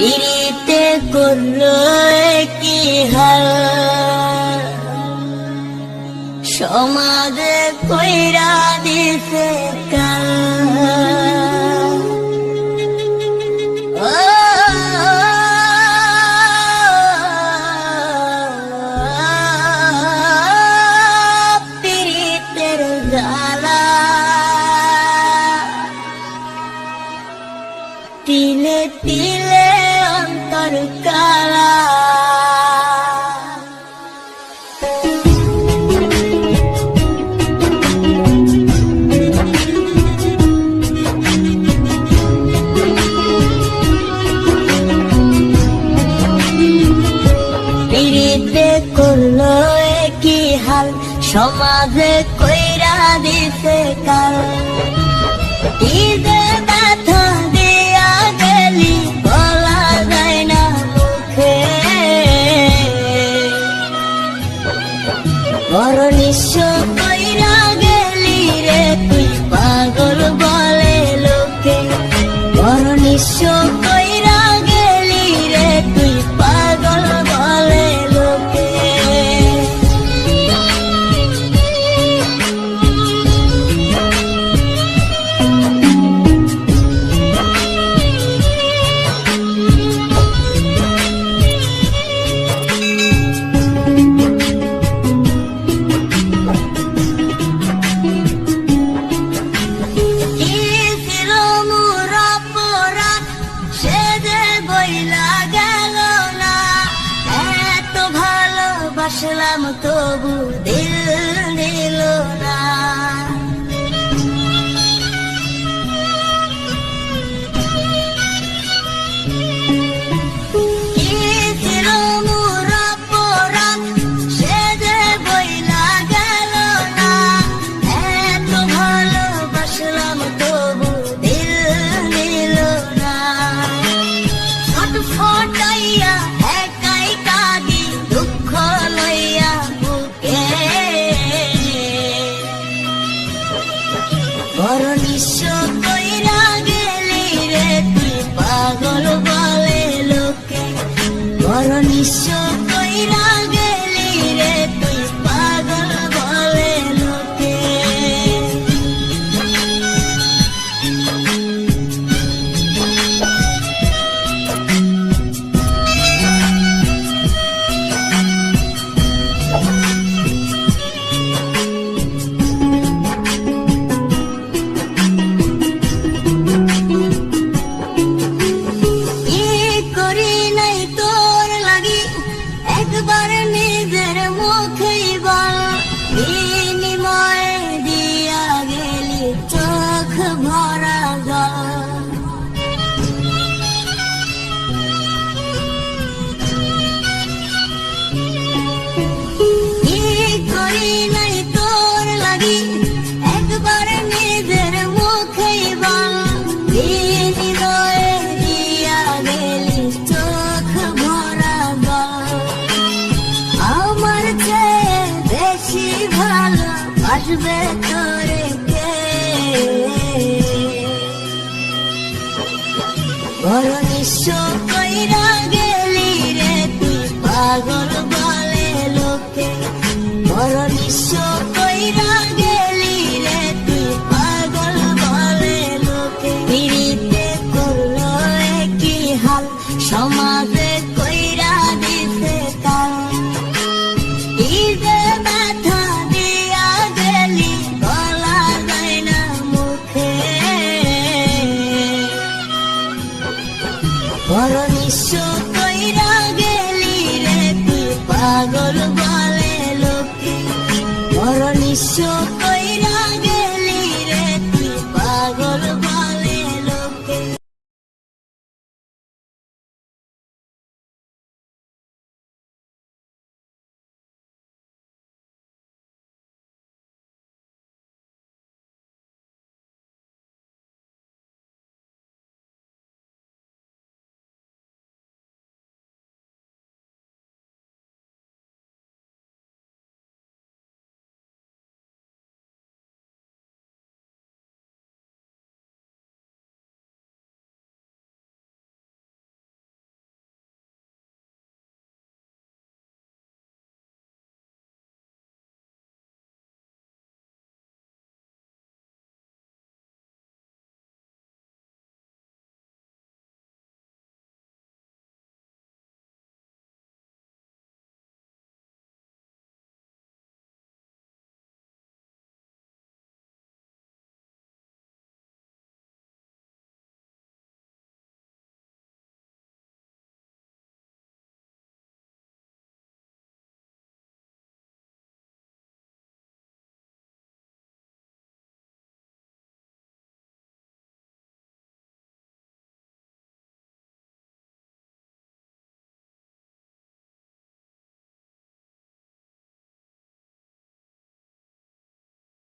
পিরিতে করলো কি হাল, সমাজে কইরা দিছে কাল। পিরিতের জ্বালা তিলে তিলে অন্তর কালা। পিরিতে করলো কি হাল, সমাজে কইরা দিছে কাল। ঈদে ব্যথা দিয়া গেলি বলা যায় না মুখে, বড় নিঃস্ব কইরা গেলি রে তুই পাগল বলে লোকে। বড় নিঃস্ব কইরা গেলি রে তুই পাগল বলে লোকে। বাসলাম তবু দিল দিল না, কি ছিল মোর অপরাধ সে যে বইলা গেল না। এত ভালোবাসলাম তবু দিল দিল না। ছটফটাইয়া একাই কাঁদি দুঃখ লইয়া বুকে, বড় নিঃস্ব কইরা গেলি রে তুই পাগল বলে লোকে। বড় নিঃস্ব কইরা গেলি রে তুই পাগল বলে লোকে। একবার নিজের মুখেই বল, বিনিময়ে দিয়া গেলি চোখ ভরা জল। কি করি নাই তোর লাগি একবার নিজের মুখেই বল, বিনিময়ে দিয়া গেলি চোখ ভরা জল। আমার চেয়ে বেশি ভালো বাসবে তোরে কে, বড় নিঃস্ব কইরা গেলি রে তুই পাগল বলে লোকে। বড় নিঃস্ব কইরা গেলি রে তুই পাগল বলে লোকে। পিরিতে করলো কি হাল, সমাজে কইরা দিছে কাল। ঈদে ব্যথা দিয়া গেলি বলা যায় না মুখে, বড় নিঃস্ব কইরা গেলি রে তুই পাগল বলে লোকে। বড় নিঃস্ব